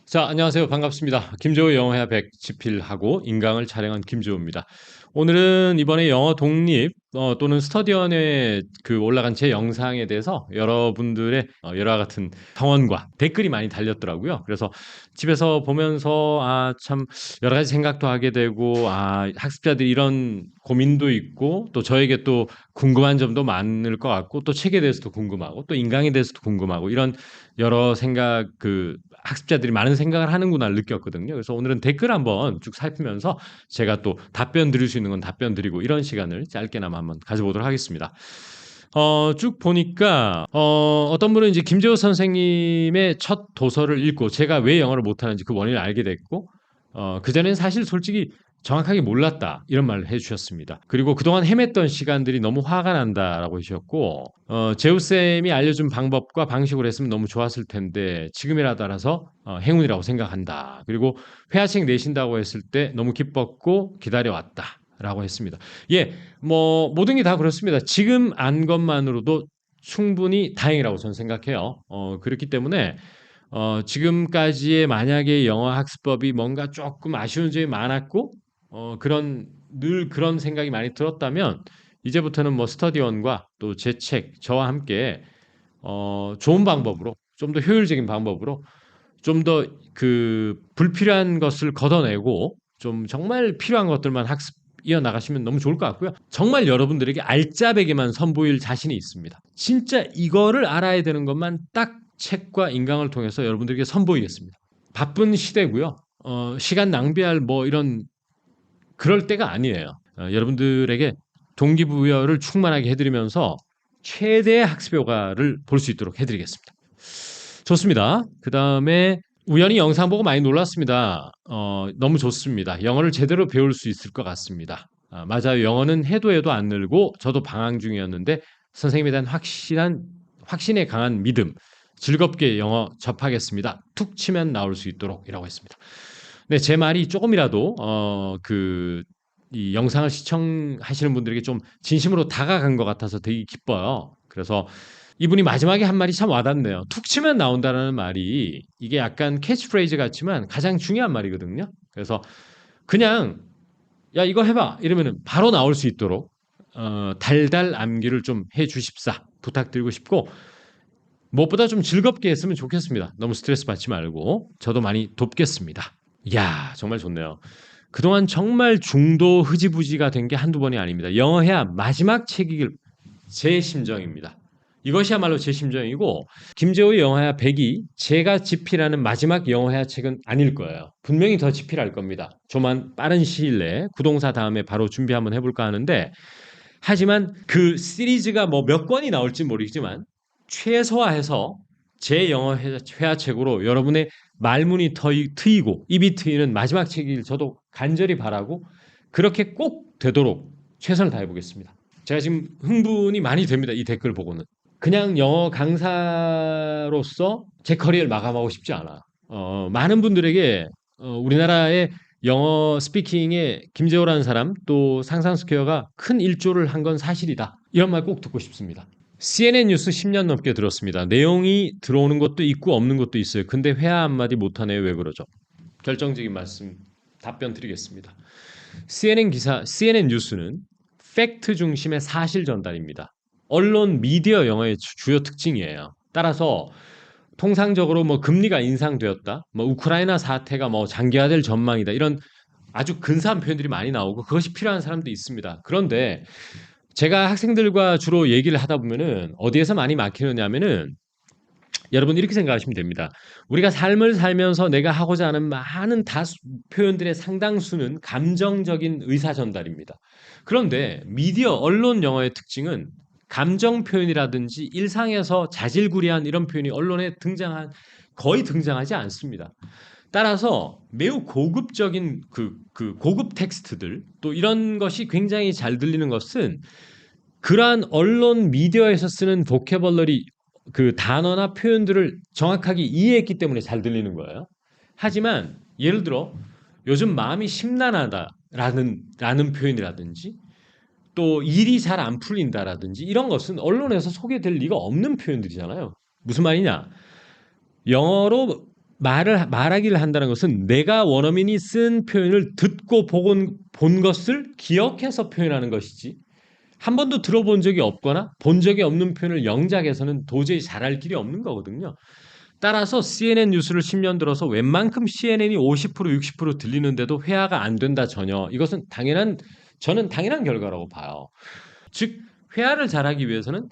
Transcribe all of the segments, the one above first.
자, 안녕하세요. 반갑습니다. 김조우 영어회화 100지필하고 인강을 촬영한 김조우입니다. 오늘은 이번에 영어 독립 또는 스터디언에 올라간 제 영상에 대해서 여러분들의 여러 같은 평언과 댓글이 많이 달렸더라고요. 그래서 집에서 보면서 참 여러 가지 생각도 하게 되고 학습자들이 이런 고민도 있고 또 저에게 또 궁금한 점도 많을 것 같고 또 책에 대해서도 궁금하고 또 인강에 대해서도 궁금하고 이런 여러 생각 학습자들이 많은 생각을 하는구나를 느꼈거든요. 그래서 오늘은 댓글 한번 쭉 살피면서 제가 또 답변 드릴 수 있는 건 답변 드리고 이런 시간을 짧게나마 한번 가져보도록 하겠습니다. 쭉 보니까 어떤 분은 이제 김재호 선생님의 첫 도서를 읽고 제가 왜 영어를 못하는지 그 원인을 알게 됐고 그전엔 사실 솔직히 정확하게 몰랐다 이런 말을 해주셨습니다. 그리고 그동안 헤맸던 시간들이 너무 화가 난다라고 하셨고 재우쌤이 알려준 방법과 방식으로 했으면 너무 좋았을 텐데 지금이라도 알아서 행운이라고 생각한다. 그리고 회화책 내신다고 했을 때 너무 기뻤고 기다려왔다. 라고 했습니다. 예, 뭐 모든 게 다 그렇습니다. 지금 안 것만으로도 충분히 다행이라고 저는 생각해요. 그렇기 때문에 지금까지의 만약에 영어 학습법이 뭔가 조금 아쉬운 점이 많았고 늘 그런 생각이 많이 들었다면 이제부터는 뭐 스터디원과 또 제 책, 저와 함께 좋은 방법으로 좀 더 효율적인 방법으로 좀 더 불필요한 것을 걷어내고 좀 정말 필요한 것들만 학습 이어나가시면 너무 좋을 것 같고요. 정말 여러분들에게 알짜배기만 선보일 자신이 있습니다. 진짜 이거를 알아야 되는 것만 딱 책과 인강을 통해서 여러분들에게 선보이겠습니다. 바쁜 시대고요. 시간 낭비할 뭐 이런 그럴 때가 아니에요. 여러분들에게 동기부여를 충만하게 해드리면서 최대의 학습 효과를 볼 수 있도록 해드리겠습니다. 좋습니다. 그 다음에 우연히 영상 보고 많이 놀랐습니다. 너무 좋습니다. 영어를 제대로 배울 수 있을 것 같습니다. 맞아요. 영어는 해도 해도 안 늘고 저도 방황 중이었는데 선생님에 대한 확신에 강한 믿음, 즐겁게 영어 접하겠습니다. 툭 치면 나올 수 있도록 이라고 했습니다. 네, 제 말이 조금이라도 이 영상을 시청하시는 분들에게 좀 진심으로 다가간 것 같아서 되게 기뻐요. 그래서 이분이 마지막에 한 말이 참 와닿네요. 툭 치면 나온다라는 말이 이게 약간 캐치프레이즈 같지만 가장 중요한 말이거든요. 그래서 그냥 야 이거 해봐 이러면 바로 나올 수 있도록 달달 암기를 좀 해주십사 부탁드리고 싶고 무엇보다 좀 즐겁게 했으면 좋겠습니다. 너무 스트레스 받지 말고 저도 많이 돕겠습니다. 이야 정말 좋네요. 그동안 정말 중도 흐지부지가 된 게 한두 번이 아닙니다. 영어해야 마지막 책이길 제 심정입니다. 이것이야말로 제 심정이고 김재호의 영어회화 100이 제가 집필하는 마지막 영어회화 책은 아닐 거예요. 분명히 더 집필할 겁니다. 조만 빠른 시일 내에 구동사 다음에 바로 준비 한번 해볼까 하는데 하지만 그 시리즈가 뭐 몇 권이 나올지 모르겠지만 최소화해서 제 영어 회화책으로 여러분의 말문이 트이고 입이 트이는 마지막 책일 저도 간절히 바라고 그렇게 꼭 되도록 최선을 다해보겠습니다. 제가 지금 흥분이 많이 됩니다. 이 댓글 보고는. 그냥 영어 강사로서 제 커리어를 마감하고 싶지 않아. 많은 분들에게 우리나라의 영어 스피킹에 김재호라는 사람 또 상상스퀘어가 큰 일조를 한 건 사실이다. 이런 말 꼭 듣고 싶습니다. CNN 뉴스 10년 넘게 들었습니다. 내용이 들어오는 것도 있고 없는 것도 있어요. 근데 회화 한마디 못하네요. 왜 그러죠? 결정적인 말씀 답변 드리겠습니다. CNN 뉴스는 팩트 중심의 사실 전달입니다. 언론 미디어 영어의 주요 특징이에요. 따라서 통상적으로 뭐 금리가 인상되었다, 뭐 우크라이나 사태가 뭐 장기화될 전망이다 이런 아주 근사한 표현들이 많이 나오고 그것이 필요한 사람도 있습니다. 그런데 제가 학생들과 주로 얘기를 하다 보면은 어디에서 많이 막히느냐면은 여러분 이렇게 생각하시면 됩니다. 우리가 삶을 살면서 내가 하고자 하는 많은 표현들의 상당수는 감정적인 의사 전달입니다. 그런데 미디어 언론 영어의 특징은 감정 표현이라든지 일상에서 자질구레한 이런 표현이 언론에 거의 등장하지 않습니다. 따라서 매우 고급적인 고급 텍스트들 또 이런 것이 굉장히 잘 들리는 것은 그러한 언론 미디어에서 쓰는 보캐벌러리 단어나 표현들을 정확하게 이해했기 때문에 잘 들리는 거예요. 하지만 예를 들어 요즘 마음이 심란하다라는 표현이라든지 또 일이 잘 안 풀린다라든지 이런 것은 언론에서 소개될 리가 없는 표현들이잖아요. 무슨 말이냐? 영어로 말하기를 한다는 것은 내가 원어민이 쓴 표현을 듣고 본 것을 기억해서 표현하는 것이지, 한 번도 들어본 적이 없거나 본 적이 없는 표현을 영작해서는 도저히 잘할 길이 없는 거거든요. 따라서 CNN 뉴스를 10년 들어서 웬만큼 CNN이 50% 60% 들리는데도 회화가 안 된다 전혀. 이것은 저는 당연한 결과라고 봐요. 즉 회화를 잘하기 위해서는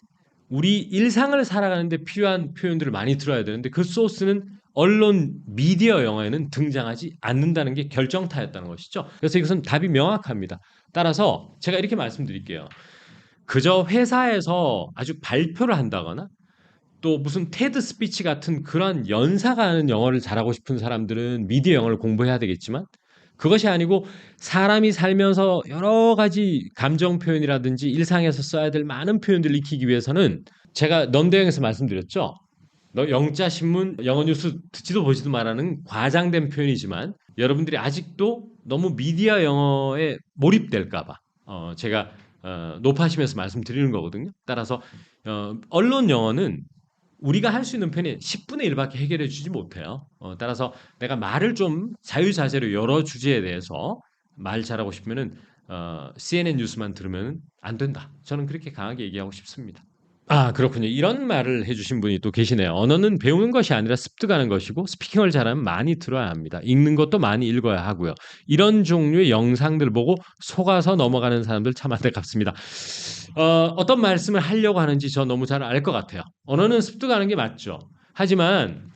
우리 일상을 살아가는데 필요한 표현들을 많이 들어야 되는데 그 소스는 언론 미디어 영화에는 등장하지 않는다는 게 결정타였다는 것이죠. 그래서 이것은 답이 명확합니다. 따라서 제가 이렇게 말씀드릴게요. 그저 회사에서 아주 발표를 한다거나 또 무슨 테드 스피치 같은 그런 연사가 하는 영어를 잘하고 싶은 사람들은 미디어 영어를 공부해야 되겠지만, 그것이 아니고 사람이 살면서 여러 가지 감정 표현이라든지 일상에서 써야 될 많은 표현들을 익히기 위해서는, 제가 넌대형에서 말씀드렸죠. 너 영자 신문, 영어 뉴스 듣지도 보지도 말하는 과장된 표현이지만 여러분들이 아직도 너무 미디어 영어에 몰입될까 봐 제가 높아심에서 말씀드리는 거거든요. 따라서 언론 영어는 우리가 할 수 있는 편이 10분의 1밖에 해결해 주지 못해요. 따라서 내가 말을 좀 자유자재로 여러 주제에 대해서 말 잘하고 싶으면은 CNN 뉴스만 들으면 안 된다. 저는 그렇게 강하게 얘기하고 싶습니다. 아, 그렇군요. 이런 말을 해주신 분이 또 계시네요. 언어는 배우는 것이 아니라 습득하는 것이고 스피킹을 잘하면 많이 들어야 합니다. 읽는 것도 많이 읽어야 하고요. 이런 종류의 영상들 보고 속아서 넘어가는 사람들 참 안타깝습니다. 어떤 말씀을 하려고 하는지 저 너무 잘 알 것 같아요. 언어는 습득하는 게 맞죠. 하지만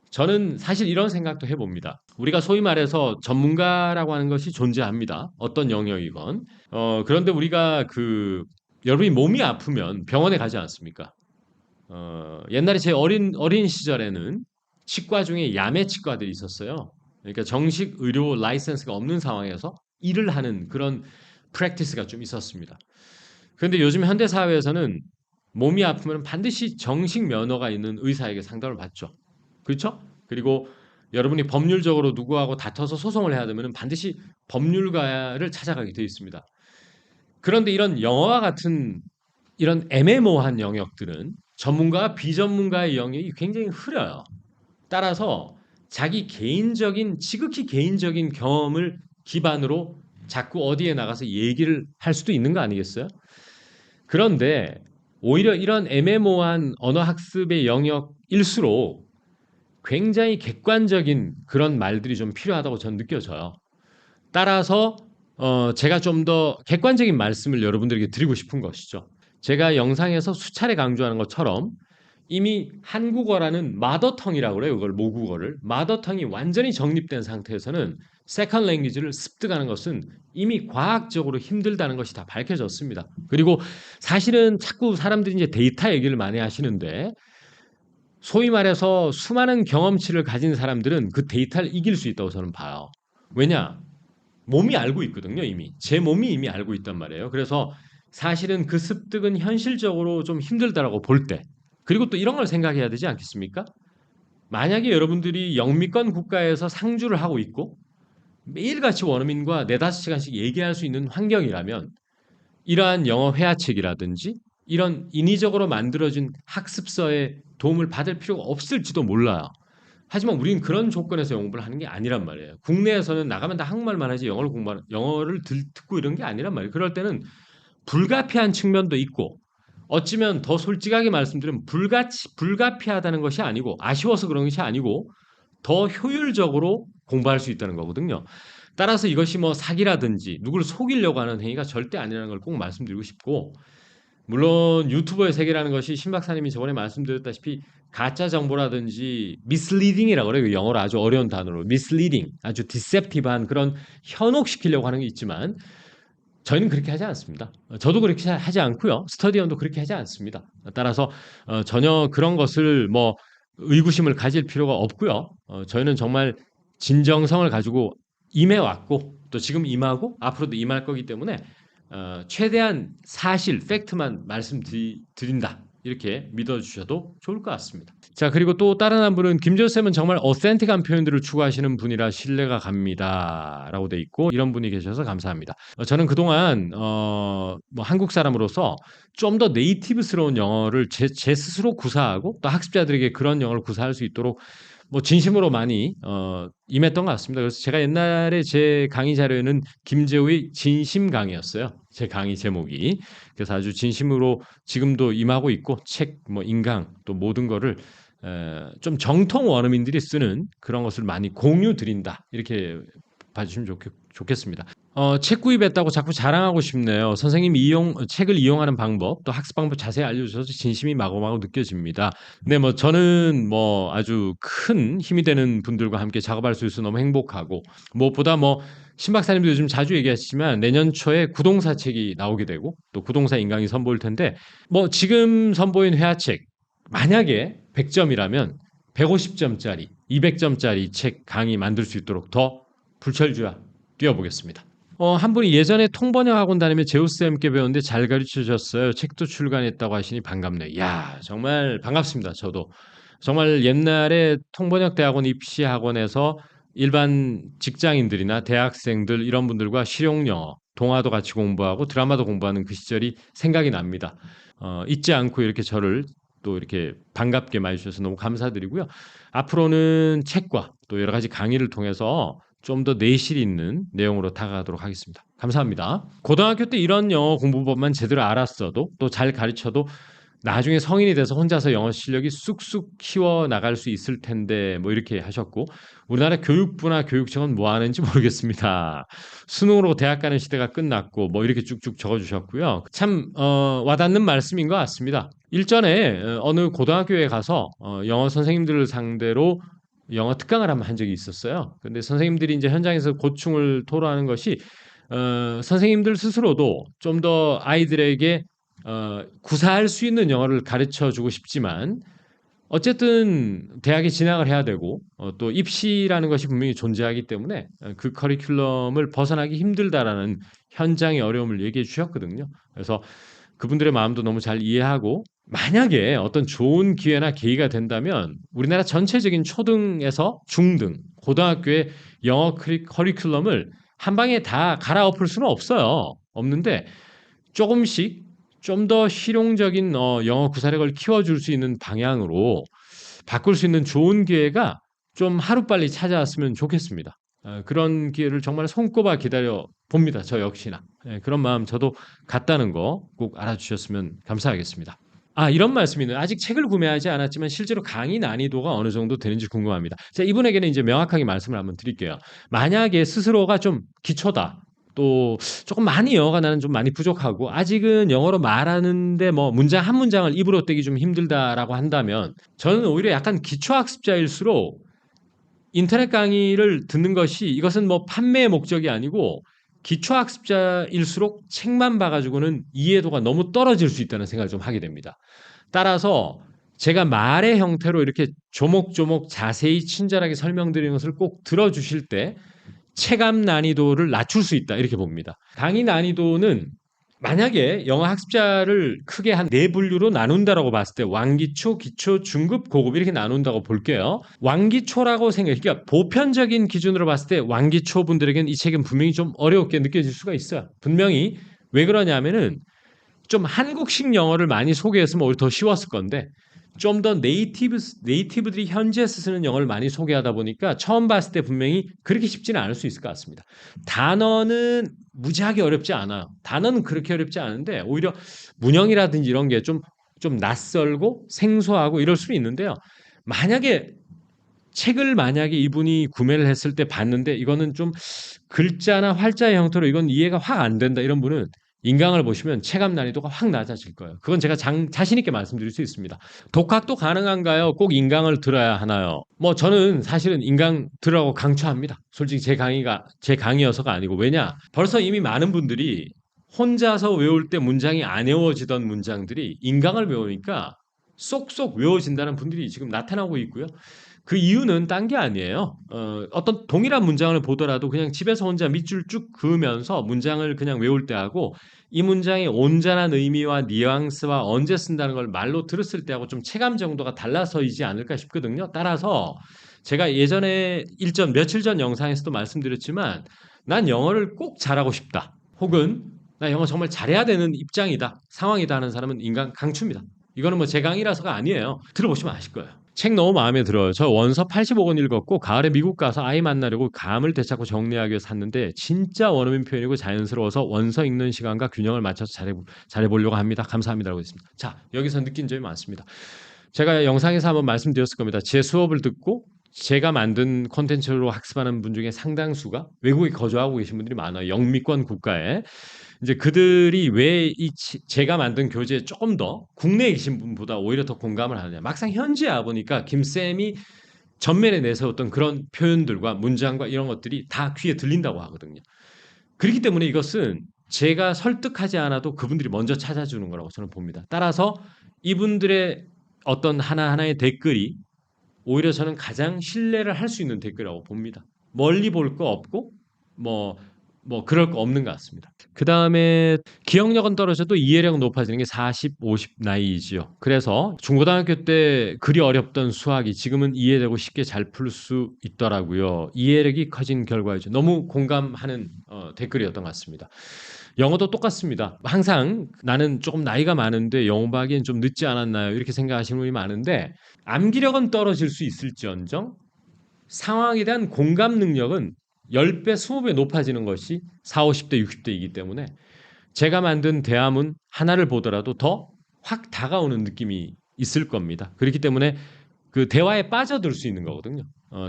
저는 사실 이런 생각도 해봅니다. 우리가 소위 말해서 전문가라고 하는 것이 존재합니다. 어떤 영역이건. 그런데 우리가 여러분이 몸이 아프면 병원에 가지 않습니까? 옛날에 제 어린 시절에는 치과 중에 야매 치과들이 있었어요. 그러니까 정식 의료 라이센스가 없는 상황에서 일을 하는 그런 프랙티스가 좀 있었습니다. 그런데 요즘 현대 사회에서는 몸이 아프면 반드시 정식 면허가 있는 의사에게 상담을 받죠. 그렇죠? 그리고 여러분이 법률적으로 누구하고 다퉈서 소송을 해야 되면 반드시 법률가를 찾아가게 되어 있습니다. 그런데 이런 영어와 같은 이런 애매모호한 영역들은 전문가와 비전문가의 영역이 굉장히 흐려요. 따라서 자기 개인적인, 지극히 개인적인 경험을 기반으로 자꾸 어디에 나가서 얘기를 할 수도 있는 거 아니겠어요? 그런데 오히려 이런 애매모호한 언어학습의 영역일수록 굉장히 객관적인 그런 말들이 좀 필요하다고 저는 느껴져요. 따라서 제가 좀 더 객관적인 말씀을 여러분들에게 드리고 싶은 것이죠. 제가 영상에서 수차례 강조하는 것처럼 이미 한국어라는 마더텅이라고 그래요. 이걸 모국어를. 마더텅이 완전히 정립된 상태에서는 세컨 랭귀지를 습득하는 것은 이미 과학적으로 힘들다는 것이 다 밝혀졌습니다. 그리고 사실은 자꾸 사람들이 이제 데이터 얘기를 많이 하시는데, 소위 말해서 수많은 경험치를 가진 사람들은 그 데이터를 이길 수 있다고 저는 봐요. 왜냐? 몸이 알고 있거든요, 이미. 제 몸이 이미 알고 있단 말이에요. 그래서 사실은 그 습득은 현실적으로 좀 힘들다라고 볼 때. 그리고 또 이런 걸 생각해야 되지 않겠습니까? 만약에 여러분들이 영미권 국가에서 상주를 하고 있고 매일같이 원어민과 4-5시간씩 얘기할 수 있는 환경이라면 이러한 영어 회화책이라든지 이런 인위적으로 만들어진 학습서의 도움을 받을 필요가 없을지도 몰라요. 하지만 우리는 그런 조건에서 영업을 하는 게 아니란 말이에요. 국내에서는 나가면 다 한국말만 하지 영어를 듣고 이런 게 아니란 말이에요. 그럴 때는 불가피한 측면도 있고, 어찌면 더 솔직하게 말씀드리면 불가피하다는 것이 아니고, 아쉬워서 그런 것이 아니고 더 효율적으로 공부할 수 있다는 거거든요. 따라서 이것이 뭐 사기라든지 누구를 속이려고 하는 행위가 절대 아니라는 걸 꼭 말씀드리고 싶고, 물론 유튜버의 세계라는 것이 신 박사님이 저번에 말씀드렸다시피 가짜 정보라든지 misleading이라고 그래요. 영어로 아주 어려운 단어로 misleading, 아주 deceptive한 그런 현혹시키려고 하는 게 있지만 저희는 그렇게 하지 않습니다. 저도 그렇게 하지 않고요. 스터디언도 그렇게 하지 않습니다. 따라서 전혀 그런 것을 뭐 의구심을 가질 필요가 없고요. 저희는 정말 진정성을 가지고 임해왔고 또 지금 임하고 앞으로도 임할 거기 때문에 최대한 사실, 팩트만 말씀드린다. 이렇게 믿어주셔도 좋을 것 같습니다. 자, 그리고 또 다른 한 분은 김재호쌤은 정말 어센틱한 표현들을 추구하시는 분이라 신뢰가 갑니다. 라고 돼 있고, 이런 분이 계셔서 감사합니다. 저는 그동안, 뭐 한국 사람으로서 좀 더 네이티브스러운 영어를 제 스스로 구사하고 또 학습자들에게 그런 영어를 구사할 수 있도록 뭐 진심으로 많이 임했던 것 같습니다. 그래서 제가 옛날에 제 강의 자료에는 김재우의 진심 강의였어요. 제 강의 제목이. 그래서 아주 진심으로 지금도 임하고 있고 책, 뭐 인강 또 모든 거를 좀 정통 원어민들이 쓰는 그런 것을 많이 공유 드린다. 이렇게 봐주시면 좋겠습니다. 책 구입했다고 자꾸 자랑하고 싶네요. 선생님 책을 이용하는 방법, 또 학습 방법 자세히 알려주셔서 진심이 마구마구 느껴집니다. 네, 뭐 저는 뭐 아주 큰 힘이 되는 분들과 함께 작업할 수 있어서 너무 행복하고 무엇보다 뭐 신박사님도 요즘 자주 얘기하시지만 내년 초에 구동사 책이 나오게 되고 또 구동사 인강이 선보일 텐데 뭐 지금 선보인 회화책 만약에 100점이라면 150점짜리, 200점짜리 책 강의 만들 수 있도록 더 불철주야 뛰어보겠습니다. 한 분이 예전에 통번역 학원 다니며 제우스쌤께 배웠는데 잘 가르쳐 주셨어요. 책도 출간했다고 하시니 반갑네요. 야, 정말 반갑습니다. 저도. 정말 옛날에 통번역 대학원 입시 학원에서 일반 직장인들이나 대학생들 이런 분들과 실용영어, 동화도 같이 공부하고 드라마도 공부하는 그 시절이 생각이 납니다. 잊지 않고 이렇게 저를 또 이렇게 반갑게 맞으셔서 너무 감사드리고요. 앞으로는 책과 또 여러 가지 강의를 통해서 좀 더 내실 있는 내용으로 다가가도록 하겠습니다. 감사합니다. 고등학교 때 이런 영어 공부법만 제대로 알았어도 또 잘 가르쳐도 나중에 성인이 돼서 혼자서 영어 실력이 쑥쑥 키워 나갈 수 있을 텐데 뭐 이렇게 하셨고 우리나라 교육부나 교육청은 뭐 하는지 모르겠습니다. 수능으로 대학 가는 시대가 끝났고 뭐 이렇게 쭉쭉 적어주셨고요. 참 와닿는 말씀인 것 같습니다. 일전에 어느 고등학교에 가서 영어 선생님들을 상대로 영어 특강을 한번 한 적이 있었어요. 근데 선생님들이 이제 현장에서 고충을 토로하는 것이 선생님들 스스로도 좀 더 아이들에게 구사할 수 있는 영어를 가르쳐 주고 싶지만 어쨌든 대학에 진학을 해야 되고 또 입시라는 것이 분명히 존재하기 때문에 그 커리큘럼을 벗어나기 힘들다라는 현장의 어려움을 얘기해 주셨거든요. 그래서 그분들의 마음도 너무 잘 이해하고 만약에 어떤 좋은 기회나 계기가 된다면 우리나라 전체적인 초등에서 중등, 고등학교의 영어 커리큘럼을 한 방에 다 갈아엎을 수는 없어요. 없는데 조금씩 좀 더 실용적인 영어 구사력을 키워줄 수 있는 방향으로 바꿀 수 있는 좋은 기회가 좀 하루빨리 찾아왔으면 좋겠습니다. 그런 기회를 정말 손꼽아 기다려 봅니다. 저 역시나. 그런 마음 저도 같다는 거 꼭 알아주셨으면 감사하겠습니다. 이런 말씀이네요. 아직 책을 구매하지 않았지만 실제로 강의 난이도가 어느 정도 되는지 궁금합니다. 자, 이분에게는 이제 명확하게 말씀을 한번 드릴게요. 만약에 스스로가 좀 기초다. 또 조금 많이 영어가 나는 좀 많이 부족하고 아직은 영어로 말하는데 뭐 문장 한 문장을 입으로 떼기 좀 힘들다라고 한다면 저는 오히려 약간 기초학습자일수록 인터넷 강의를 듣는 것이 이것은 뭐 판매의 목적이 아니고 기초학습자일수록 책만 봐가지고는 이해도가 너무 떨어질 수 있다는 생각을 좀 하게 됩니다. 따라서 제가 말의 형태로 이렇게 조목조목 자세히 친절하게 설명드리는 것을 꼭 들어주실 때 체감 난이도를 낮출 수 있다 이렇게 봅니다. 강의 난이도는 만약에 영어 학습자를 크게 한 네 분류로 나눈다라고 봤을 때 왕기초, 기초, 중급, 고급 이렇게 나눈다고 볼게요. 왕기초라고 그러니까 보편적인 기준으로 봤을 때 왕기초 분들에게는 이 책은 분명히 좀 어렵게 느껴질 수가 있어요. 분명히 왜 그러냐면은 좀 한국식 영어를 많이 소개했으면 오히려 더 쉬웠을 건데 좀 더 네이티브들이 현지에서 쓰는 영어를 많이 소개하다 보니까 처음 봤을 때 분명히 그렇게 쉽지는 않을 수 있을 것 같습니다. 단어는 무지하게 어렵지 않아요. 단어는 그렇게 어렵지 않은데 오히려 문형이라든지 이런 게 좀 낯설고 생소하고 이럴 수는 있는데요. 만약에 만약에 이분이 구매를 했을 때 봤는데 이거는 좀 글자나 활자의 형태로 이건 이해가 확 안 된다 이런 분은 인강을 보시면 체감 난이도가 확 낮아질 거예요. 그건 제가 자신 있게 말씀드릴 수 있습니다. 독학도 가능한가요? 꼭 인강을 들어야 하나요? 뭐 저는 사실은 인강 들으라고 강추합니다. 솔직히 제 강의여서가 아니고 왜냐? 벌써 이미 많은 분들이 혼자서 외울 때 문장이 안 외워지던 문장들이 인강을 배우니까 쏙쏙 외워진다는 분들이 지금 나타나고 있고요. 그 이유는 딴 게 아니에요. 어떤 동일한 문장을 보더라도 그냥 집에서 혼자 밑줄 쭉 그으면서 문장을 그냥 외울 때 하고 이 문장의 온전한 의미와 뉘앙스와 언제 쓴다는 걸 말로 들었을 때하고 좀 체감 정도가 달라서이지 않을까 싶거든요. 따라서 제가 예전에 며칠 전 영상에서도 말씀드렸지만 난 영어를 꼭 잘하고 싶다. 혹은 나 영어 정말 잘해야 되는 입장이다. 상황이다 하는 사람은 인강 강추입니다. 이거는 뭐 제 강의라서가 아니에요. 들어보시면 아실 거예요. 책 너무 마음에 들어요. 저 원서 85권 읽었고 가을에 미국 가서 아이 만나려고 감을 되찾고 정리하기 위해서 샀는데 진짜 원어민 표현이고 자연스러워서 원서 읽는 시간과 균형을 맞춰서 잘해보려고 합니다. 감사합니다라고 했습니다. 자, 여기서 느낀 점이 많습니다. 제가 영상에서 한번 말씀드렸을 겁니다. 제 수업을 듣고 제가 만든 콘텐츠로 학습하는 분 중에 상당수가 외국에 거주하고 계신 분들이 많아요. 영미권 국가에. 이제 그들이 왜 제가 만든 교재에 조금 더 국내에 계신 분보다 오히려 더 공감을 하느냐. 막상 현지에 와보니까 김쌤이 전면에 내세웠던 그런 표현들과 문장과 이런 것들이 다 귀에 들린다고 하거든요. 그렇기 때문에 이것은 제가 설득하지 않아도 그분들이 먼저 찾아주는 거라고 저는 봅니다. 따라서 이분들의 어떤 하나하나의 댓글이 오히려 저는 가장 신뢰를 할 수 있는 댓글이라고 봅니다. 멀리 볼 거 없고 뭐 그럴 거 없는 것 같습니다. 그 다음에 기억력은 떨어져도 이해력은 높아지는 게 40, 50 나이이지요. 그래서 중고등학교 때 그리 어렵던 수학이 지금은 이해되고 쉽게 잘 풀 수 있더라고요. 이해력이 커진 결과이죠. 너무 공감하는 댓글이었던 것 같습니다. 영어도 똑같습니다. 항상 나는 조금 나이가 많은데 영어 공부하기엔 좀 늦지 않았나요? 이렇게 생각하시는 분이 많은데 암기력은 떨어질 수 있을지언정 상황에 대한 공감 능력은 10배, 20배 높아지는 것이 40, 50대, 60대이기 때문에 제가 만든 대화문 하나를 보더라도 더 확 다가오는 느낌이 있을 겁니다. 그렇기 때문에 그 대화에 빠져들 수 있는 거거든요.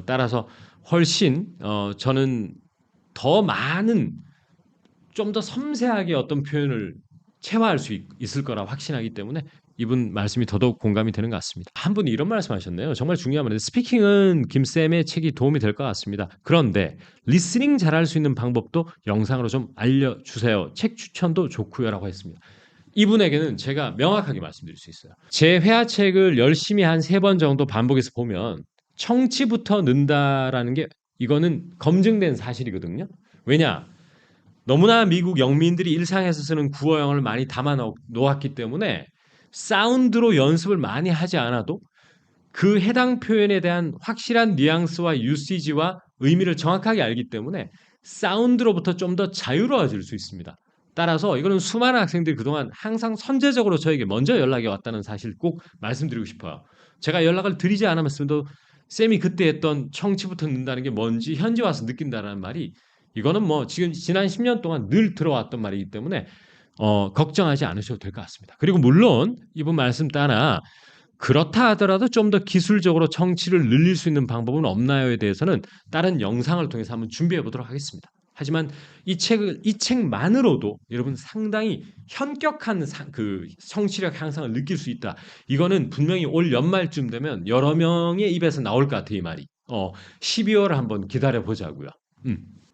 따라서 훨씬 저는 더 많은 좀 더 섬세하게 어떤 표현을 체화할 수 있을 거라 확신하기 때문에 이분 말씀이 더더욱 공감이 되는 것 같습니다. 한 분이 이런 말씀하셨네요. 정말 중요한 말인데 스피킹은 김쌤의 책이 도움이 될 것 같습니다. 그런데 리스닝 잘할 수 있는 방법도 영상으로 좀 알려주세요. 책 추천도 좋고요라고 했습니다. 이분에게는 제가 명확하게 말씀드릴 수 있어요. 제 회화책을 열심히 한 3번 정도 반복해서 보면 청취부터 는다라는 게 이거는 검증된 사실이거든요. 왜냐? 너무나 미국 영민들이 일상에서 쓰는 구어형을 많이 담아 놓았기 때문에 사운드로 연습을 많이 하지 않아도 그 해당 표현에 대한 확실한 뉘앙스와 유시지와 의미를 정확하게 알기 때문에 사운드로부터 좀 더 자유로워질 수 있습니다. 따라서 이거는 수많은 학생들이 그동안 항상 선제적으로 저에게 먼저 연락이 왔다는 사실 꼭 말씀드리고 싶어요. 제가 연락을 드리지 않았음에도 쌤이 그때 했던 청취부터 는다는 게 뭔지 현지 와서 느낀다는 말이 이거는 뭐 지금 지난 10년 동안 늘 들어왔던 말이기 때문에 걱정하지 않으셔도 될 것 같습니다. 그리고 물론 이분 말씀 따라 그렇다 하더라도 좀 더 기술적으로 청취를 늘릴 수 있는 방법은 없나요에 대해서는 다른 영상을 통해서 한번 준비해 보도록 하겠습니다. 하지만 이 책만으로도 여러분 상당히 현격한 그 청취력 향상을 느낄 수 있다. 이거는 분명히 올 연말쯤 되면 여러 명의 입에서 나올 것 같아요, 이 말이. 12월 한번 기다려 보자고요.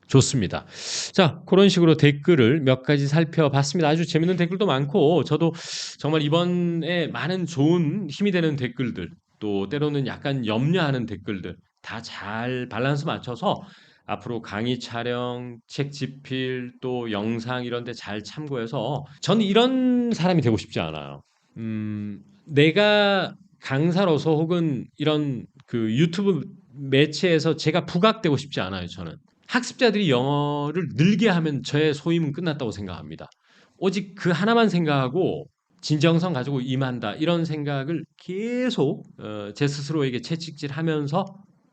좋습니다. 자, 그런 식으로 댓글을 몇 가지 살펴봤습니다. 아주 재밌는 댓글도 많고, 저도 정말 이번에 많은 좋은 힘이 되는 댓글들, 또 때로는 약간 염려하는 댓글들, 다 잘 밸런스 맞춰서 앞으로 강의 촬영, 책 집필, 또 영상 이런 데 잘 참고해서, 저는 이런 사람이 되고 싶지 않아요. 내가 강사로서 혹은 이런 그 유튜브 매체에서 제가 부각되고 싶지 않아요, 저는. 학습자들이 영어를 늘게 하면 저의 소임은 끝났다고 생각합니다. 오직 그 하나만 생각하고 진정성 가지고 임한다 이런 생각을 계속 제 스스로에게 채찍질하면서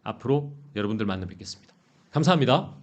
앞으로 여러분들 만나 뵙겠습니다. 감사합니다.